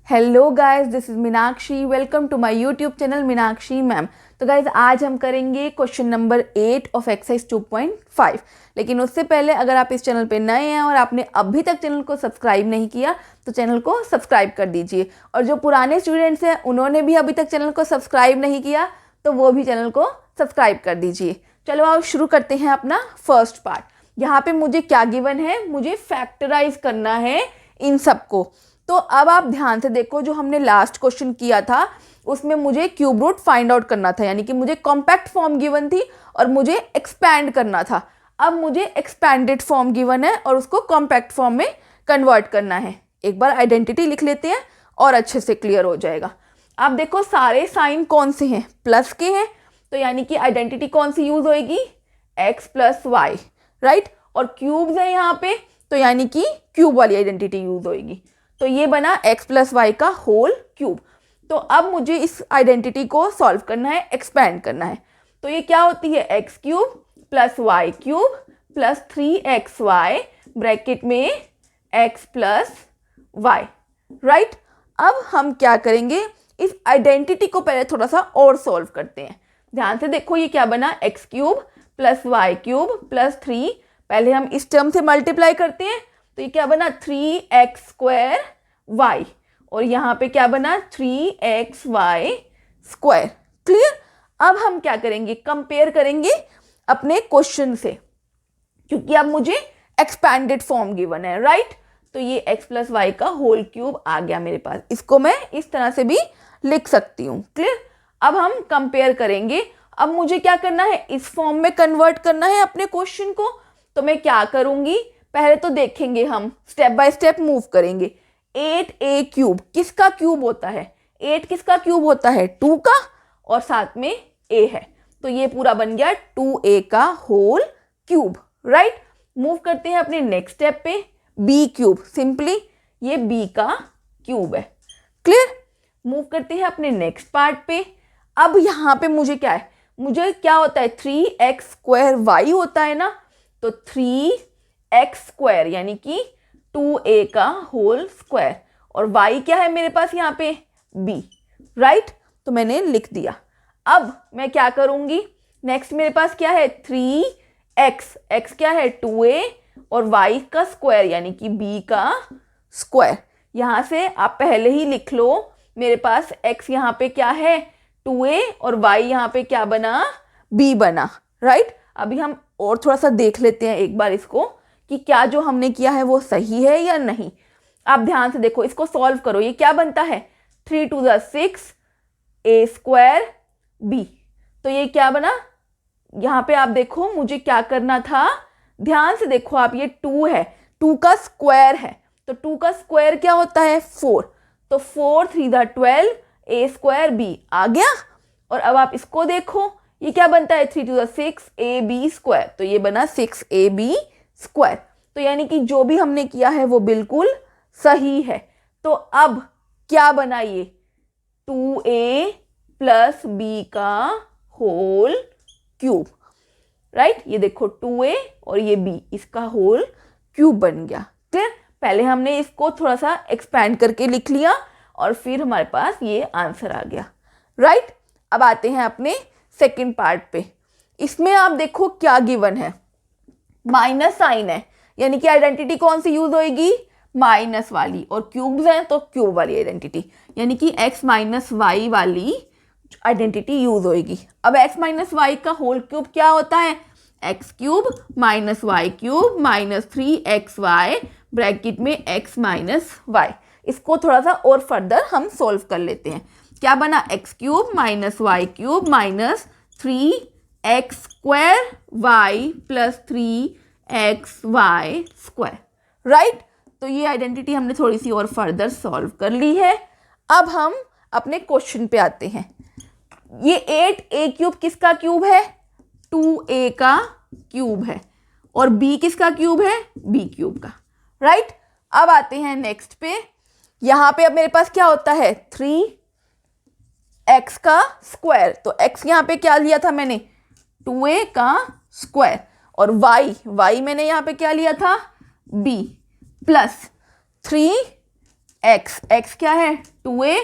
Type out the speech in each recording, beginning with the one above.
Hello guys, this is Meenakshi. Welcome to my YouTube channel Meenakshi ma'am. तो guys आज हम करेंगे क्वेश्चन नंबर 8 ऑफ एक्सरसाइज 2.5। लेकिन उससे पहले अगर आप इस चैनल पे नए हैं और आपने अभी तक चैनल को सब्सक्राइब नहीं किया तो चैनल को सब्सक्राइब कर दीजिए। और जो पुराने स्टूडेंट्स हैं उन्होंने भी अभी तक चैनल को सब्सक्राइब नहीं किया तो वो भी चैनल को सब्सक्राइब कर दीजिए। चलो आओ शुरू करते हैं अपना फर्स्ट पार्ट। यहाँ पे मुझे क्या गिवन है, मुझे फैक्टराइज करना है इन सबको। तो अब आप ध्यान से देखो, जो हमने लास्ट क्वेश्चन किया था उसमें मुझे क्यूब रूट फाइंड आउट करना था, यानी कि मुझे कॉम्पैक्ट फॉर्म गिवन थी और मुझे एक्सपैंड करना था। अब मुझे एक्सपैंडेड फॉर्म गिवन है और उसको कॉम्पैक्ट फॉर्म में कन्वर्ट करना है। एक बार आइडेंटिटी लिख लेते हैं और अच्छे से क्लियर हो जाएगा। आप देखो सारे साइन कौन से हैं, प्लस के हैं, तो यानी कि आइडेंटिटी कौन सी यूज होएगी, x प्लस वाई, राइट। और क्यूब्स है यहाँ पे तो यानी कि क्यूब वाली आइडेंटिटी यूज होएगी। तो ये बना x प्लस वाई का होल क्यूब। तो अब मुझे इस आइडेंटिटी को सॉल्व करना है, एक्सपैंड करना है। तो ये क्या होती है, x cube plus y cube plus 3xy bracket में x प्लस वाई, राइट। अब हम क्या करेंगे, इस आइडेंटिटी को पहले थोड़ा सा और सॉल्व करते हैं। ध्यान से देखो ये क्या बना, x cube plus y cube plus 3, पहले हम इस टर्म से मल्टीप्लाई करते हैं तो ये क्या बना 3x स्क्वायर y, और यहाँ पे क्या बना 3xy स्क्वायर। क्लियर। अब हम क्या करेंगे, कंपेयर करेंगे अपने क्वेश्चन से, क्योंकि अब मुझे एक्सपैंडेड फॉर्म गिवन है, राइट। तो ये x प्लस वाई का होल क्यूब आ गया मेरे पास, इसको मैं इस तरह से भी लिख सकती हूँ। क्लियर। अब हम कंपेयर करेंगे। अब मुझे क्या करना है, इस फॉर्म में कन्वर्ट करना है अपने क्वेश्चन को। तो मैं क्या करूंगी, पहले तो देखेंगे, हम स्टेप बाय स्टेप मूव करेंगे। 8a क्यूब किसका क्यूब होता है, 8 किसका क्यूब होता है, 2 का, और साथ में a है, तो ये पूरा बन गया 2a का होल क्यूब, राइट। मूव करते हैं अपने नेक्स्ट स्टेप पे, b क्यूब, सिंपली ये b का क्यूब है। क्लियर। मूव करते हैं अपने नेक्स्ट पार्ट पे। अब यहाँ पे मुझे क्या है, मुझे क्या होता है 3x स्क्वायर y होता है ना, तो 3x स्क्वायर यानी कि 2a का होल स्क्वायर, और y क्या है मेरे पास यहाँ पे b, राइट। तो मैंने लिख दिया। अब मैं क्या करूंगी, नेक्स्ट मेरे पास क्या है 3x, x क्या है 2a, और y का स्क्वायर यानी कि b का स्क्वायर। यहाँ से आप पहले ही लिख लो, मेरे पास x यहाँ पे क्या है 2a और y यहाँ पे क्या बना, b बना, राइट। अभी हम और थोड़ा सा देख लेते हैं एक बार इसको कि क्या जो हमने किया है वो सही है या नहीं। आप ध्यान से देखो, इसको सॉल्व करो। ये क्या बनता है 3 to the 6 a square b, तो ये क्या बना, यहाँ पे आप देखो मुझे क्या करना था, ध्यान से देखो आप, ये 2 है, 2 का स्क्वायर है, तो 2 का स्क्वायर क्या होता है 4, तो 4 3 the 12 a स्क्वायर b आ गया। और अब आप इसको देखो, ये क्या बनता है 3 to the 6 ab स्क्वायर, तो ये बना 6ab स्क्वायर। तो यानी कि जो भी हमने किया है वो बिल्कुल सही है। तो अब क्या बना, ये 2a प्लस b का होल क्यूब, राइट। ये देखो 2a और ये b, इसका होल क्यूब बन गया। क्लियर। पहले हमने इसको थोड़ा सा एक्सपैंड करके लिख लिया और फिर हमारे पास ये आंसर आ गया, राइट। अब आते हैं अपने सेकेंड पार्ट पे। इसमें आप देखो क्या गिवन है, माइनस साइन है, यानी कि आइडेंटिटी कौन सी यूज होएगी, माइनस वाली, और क्यूब्स हैं तो क्यूब वाली आइडेंटिटी, यानी कि x माइनस वाई वाली आइडेंटिटी यूज होएगी। अब x माइनस वाई का होल क्यूब क्या होता है, x cube minus y cube minus 3xy bracket में x माइनस वाई। इसको थोड़ा सा और फर्दर हम सोल्व कर लेते हैं। क्या बना x cube minus y cube minus 3x square y plus 3xy square, right. तो ये आइडेंटिटी हमने थोड़ी सी और फर्दर सॉल्व कर ली है। अब हम अपने क्वेश्चन पे आते हैं। ये 8a क्यूब किसका क्यूब है, 2a का क्यूब है, और b किसका क्यूब है, b क्यूब का, राइट। अब आते हैं नेक्स्ट पे। यहाँ पे अब मेरे पास क्या होता है 3x का स्क्वायर, तो x यहाँ पे क्या लिया था मैंने 2a का स्क्वायर, और y मैंने यहाँ पे क्या लिया था b प्लस 3 x क्या है 2a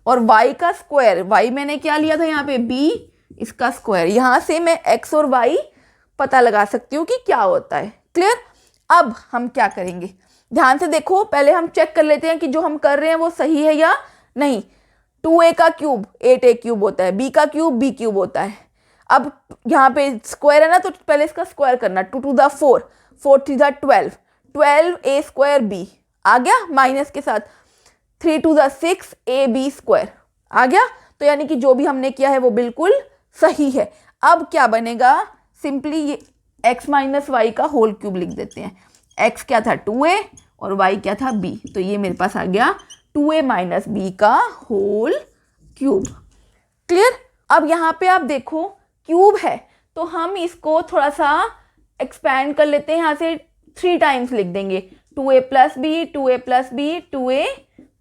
और y का स्क्वायर, y मैंने क्या लिया था यहाँ पे b, इसका स्क्वायर। यहाँ से मैं x और y पता लगा सकती हूँ कि क्या होता है। क्लियर। अब हम क्या करेंगे, ध्यान से देखो, पहले हम चेक कर लेते हैं कि जो हम कर रहे हैं वो सही है या नहीं। 2a का क्यूब 8a क्यूब होता है, b का क्यूब b क्यूब होता है। अब यहाँ पे स्क्वायर है ना, तो पहले इसका स्क्वायर करना, 2 to the 4, 4 3 the 12, 12a square b आ गया, माइनस के साथ 3 to the 6 ab स्क्वायर आ गया। तो यानी कि जो भी हमने किया है वो बिल्कुल सही है। अब क्या बनेगा, सिंपली ये x माइनस वाई का होल क्यूब लिख देते हैं। x क्या था 2a और y क्या था b, तो ये मेरे पास आ गया 2a माइनस b का होल क्यूब। क्लियर। अब यहाँ पे आप देखो क्यूब है तो हम इसको थोड़ा सा एक्सपैंड कर लेते हैं, यहाँ से 3 टाइम्स लिख देंगे, 2a plus b, 2a plus b, 2a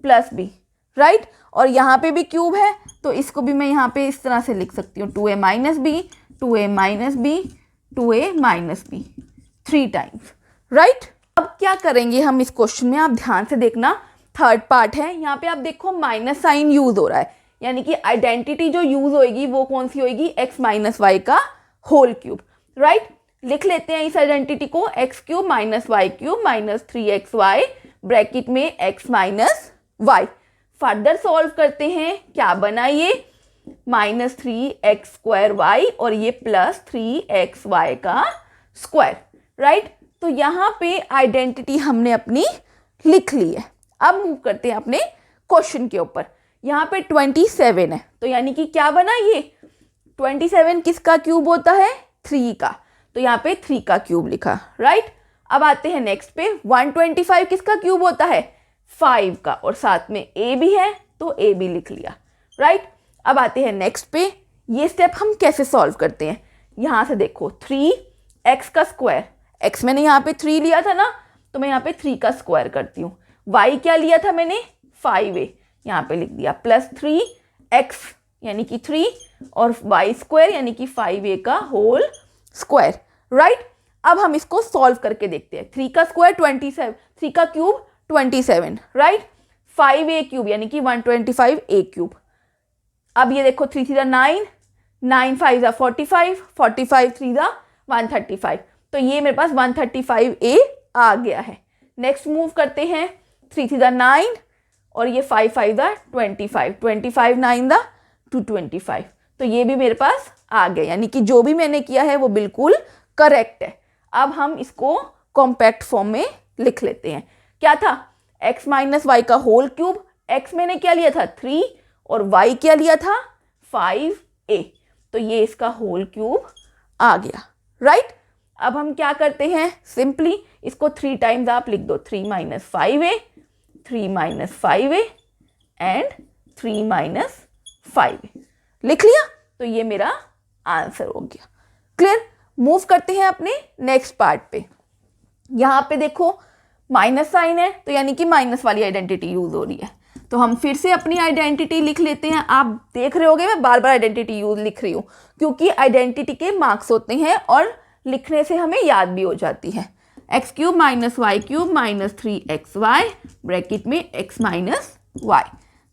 plus b, right. और यहाँ पे भी क्यूब है तो इसको भी मैं यहाँ पे इस तरह से लिख सकती हूँ, 2a minus b, 2a minus b, 2a minus b, 3 times, right. अब क्या करेंगे हम इस क्वेश्चन में, आप ध्यान से देखना, थर्ड पार्ट है। यहाँ पे आप देखो माइनस साइन यूज हो रहा है, यानी कि आइडेंटिटी जो यूज होएगी वो कौन सी होएगी, x माइनस वाई का होल क्यूब, राइट। लिख लेते हैं इस आइडेंटिटी को, x cube minus y cube minus 3xy bracket में x minus y. Further solve करते हैं, क्या बना ये माइनस 3x स्क्वायर वाई और ये प्लस 3xy का स्क्वायर, राइट। तो यहाँ पे आइडेंटिटी हमने अपनी लिख ली है। अब मूव करते हैं अपने क्वेश्चन के ऊपर। यहाँ पे 27 है तो यानी कि क्या बना ये 27 किसका क्यूब होता है, 3 का, तो यहाँ पे 3 का क्यूब लिखा, राइट। अब आते हैं नेक्स्ट पे, 125 किसका क्यूब होता है, 5 का, और साथ में a भी है तो a भी लिख लिया, राइट। अब आते हैं नेक्स्ट पे, ये स्टेप हम कैसे सॉल्व करते हैं। यहाँ से देखो 3x का स्क्वायर, x मैंने यहाँ पे 3 लिया था ना, तो मैं यहाँ पे 3 का स्क्वायर करती हूँ। y क्या लिया था मैंने 5a, यहाँ पे लिख दिया, प्लस 3x यानी कि 3 और y स्क्वायर यानी कि 5a का होल स्क्वायर, राइट। अब हम इसको सॉल्व करके देखते हैं। 3 का स्क्वायर 27, 3 का क्यूब 27, राइट। 5a क्यूब यानी कि 125a क्यूब। अब ये देखो 3 3 9, 9 5 45, 45 3 135, तो ये मेरे पास 135a आ गया है। नेक्स्ट मूव करते हैं, 3 3 9 और ये 5 5 25, 25 9 225, तो ये भी मेरे पास आ गया, यानी कि जो भी मैंने किया है वो बिल्कुल करेक्ट है। अब हम इसको कॉम्पैक्ट फॉर्म में लिख लेते हैं। क्या था x माइनस वाई का होल क्यूब, x मैंने क्या लिया था 3 और y क्या लिया था 5a, तो ये इसका होल क्यूब आ गया, राइट। अब हम क्या करते हैं, सिंपली इसको 3 टाइम्स आप लिख दो, 3 minus 5a, 3 minus 5a and 3 minus 5a, लिख लिया, तो ये मेरा आंसर हो गया। क्लियर। मूव करते हैं अपने नेक्स्ट पार्ट पे। यहाँ पे देखो माइनस साइन है तो यानी कि माइनस वाली आइडेंटिटी यूज हो रही है, तो हम फिर से अपनी आइडेंटिटी लिख लेते हैं। आप देख रहे होगे मैं बार बार आइडेंटिटी यूज लिख रही हूँ क्योंकि आइडेंटिटी के मार्क्स होते हैं और लिखने से हमें याद भी हो जाती है। X cube minus y cube minus 3xy bracket में x माइनस वाई,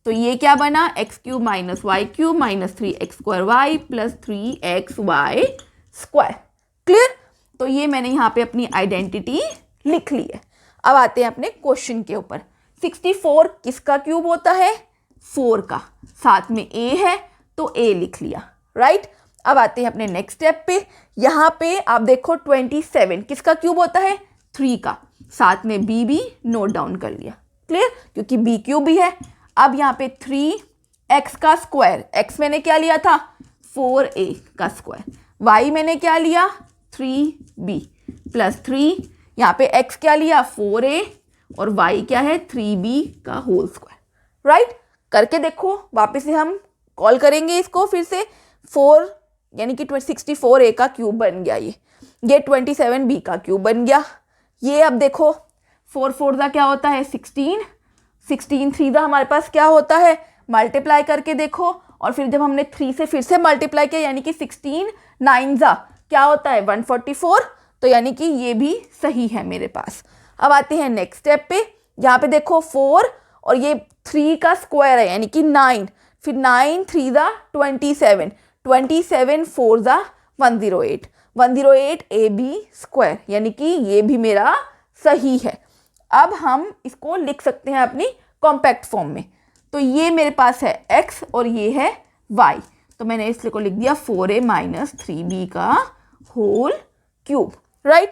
तो ये क्या बना x cube minus y cube minus 3x square y plus 3xy square. Clear. तो ये मैंने यहाँ पे अपनी आइडेंटिटी लिख ली है। अब आते हैं अपने क्वेश्चन के ऊपर। 64 किसका क्यूब होता है, 4 का, साथ में a है तो a लिख लिया, राइट। अब आते हैं अपने नेक्स्ट स्टेप पे। यहाँ पे आप देखो 27 किसका क्यूब होता है, 3 का, साथ में b भी नोट डाउन कर लिया। क्लियर, क्योंकि b क्यूब भी है। अब यहाँ पे 3x का स्क्वायर, x मैंने क्या लिया था 4a का स्क्वायर, y मैंने क्या लिया 3b प्लस 3, यहाँ पे x क्या लिया 4a और y क्या है 3b का होल स्क्वायर, राइट। करके देखो, वापस से हम कॉल करेंगे इसको फिर से, 4 यानी कि 64a का क्यूब बन गया, ये 27b का क्यूब बन गया। ये अब देखो 4 4 का क्या होता है 16, 16 3 हमारे पास क्या होता है, मल्टीप्लाई करके देखो, और फिर जब हमने 3 से फिर से मल्टीप्लाई किया यानी कि 16 9 क्या होता है 144, तो यानी कि ये भी सही है मेरे पास। अब आते हैं नेक्स्ट स्टेप पे। यहाँ पे देखो 4 और ये 3 का स्क्वायर है यानी कि 9, फिर 9 3 ज़ा 27, 27 4 ज़ा 108, 108 AB स्क्वायर, यानी कि ये भी मेरा सही है। अब हम इसको लिख सकते हैं अपनी कॉम्पैक्ट फॉर्म में। तो ये मेरे पास है x और ये है y, तो मैंने इसलिए को लिख दिया 4a माइनस 3b का होल क्यूब, राइट।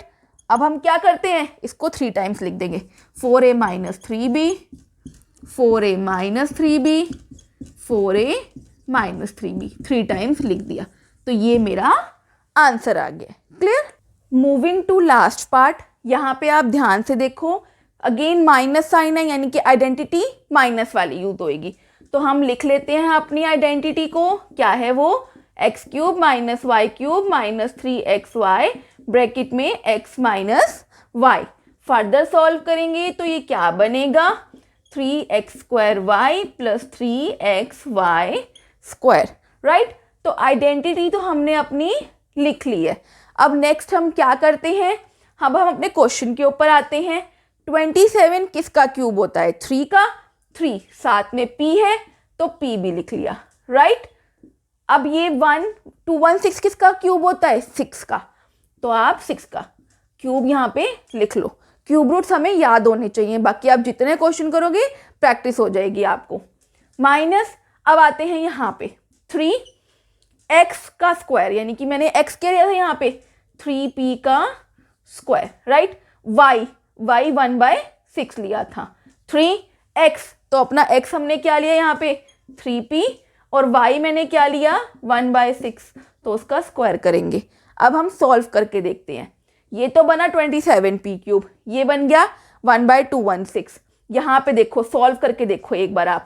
अब हम क्या करते हैं, इसको 3 टाइम्स लिख देंगे, 4a minus 3b, 4a minus 3b, 4a minus 3b, 3 times लिख दिया। तो ये मेरा आंसर आ गया। Clear. Moving to last part, यहाँ पे आप ध्यान से देखो, अगेन माइनस साइन है यानी कि आइडेंटिटी माइनस वाली यूज होएगी। तो हम लिख लेते हैं अपनी आइडेंटिटी को, क्या है वो, x cube minus y cube minus 3xy bracket में x minus y. Further solve करेंगे तो ये क्या बनेगा, 3x square y plus 3xy square, right. तो आइडेंटिटी तो हमने अपनी लिख ली है। अब नेक्स्ट हम क्या करते हैं, अब हम अपने क्वेश्चन के ऊपर आते हैं। 27 किसका क्यूब होता है, 3 का, 3 साथ में p है तो p भी लिख लिया, राइट। अब ये 216 किसका क्यूब होता है, 6 का, तो आप 6 का क्यूब यहाँ पे लिख लो। क्यूब रूट्स हमें याद होने चाहिए, बाकी आप जितने क्वेश्चन करोगे प्रैक्टिस हो जाएगी आपको। माइनस, अब आते हैं यहाँ पे 3x का स्क्वायर, यानी कि मैंने x क्या लिया था यहाँ पे 3p का स्क्वायर, राइट। y 1/6 लिया था, 3x, तो अपना x हमने क्या लिया यहाँ पे 3p, और y मैंने क्या लिया 1/6, तो उसका स्क्वायर करेंगे। अब हम सॉल्व करके देखते हैं। ये तो बना 27p क्यूब, ये बन गया 1/216। यहाँ पे देखो, सॉल्व करके देखो एक बार आप,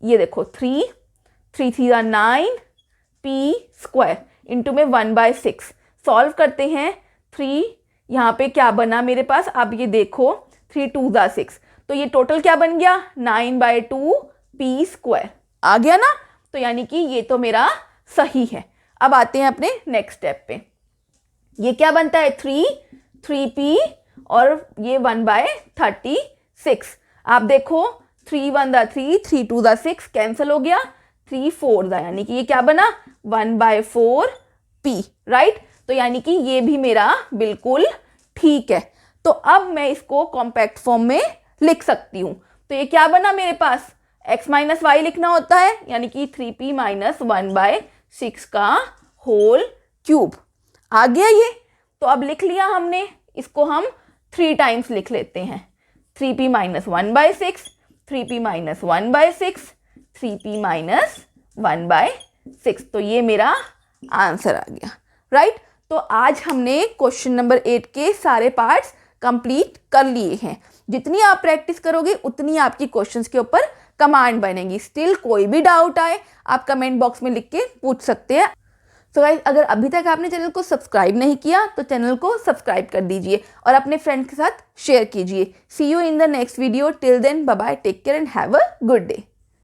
ये देखो 3 3 9 p स्क्वायर इंटू में 1/6, सॉल्व करते हैं। 3 यहाँ पे क्या बना मेरे पास, अब ये देखो 3 2 6, तो ये टोटल क्या बन गया 9/2 p स्क्वायर, आ गया ना। तो यानी कि ये तो मेरा सही है। अब आते हैं अपने नेक्स्ट स्टेप पे, ये क्या बनता है 3p और ये 1/36। आप देखो 3 1 3, 3 2 6 कैंसिल हो गया, 3 4 यानी कि ये क्या बना 1/4p, राइट। तो यानी कि ये भी मेरा बिल्कुल ठीक है। तो अब मैं इसको कॉम्पैक्ट फॉर्म में लिख सकती हूँ। तो ये क्या बना मेरे पास, x माइनस वाई लिखना होता है, यानी कि 3p माइनस 1/6 का होल क्यूब, आ गया ये। तो अब लिख लिया हमने, इसको हम 3 टाइम्स लिख लेते हैं, 3p minus 1/6, 3p minus 1/6, 3p minus 1/6, तो ये मेरा आंसर आ गया, राइट। तो आज हमने क्वेश्चन नंबर 8 के सारे पार्ट्स कंप्लीट कर लिए हैं। जितनी आप प्रैक्टिस करोगे उतनी आपकी क्वेश्चंस के ऊपर कमांड बनेगी। स्टिल कोई भी डाउट आए आप कमेंट बॉक्स में लिख के पूछ सकते हैं। सो गाइस, अगर अभी तक आपने चैनल को सब्सक्राइब नहीं किया तो चैनल को सब्सक्राइब कर दीजिए और अपने फ्रेंड के साथ शेयर कीजिए। See you in the next video. Till then bye bye, take care and have a good day.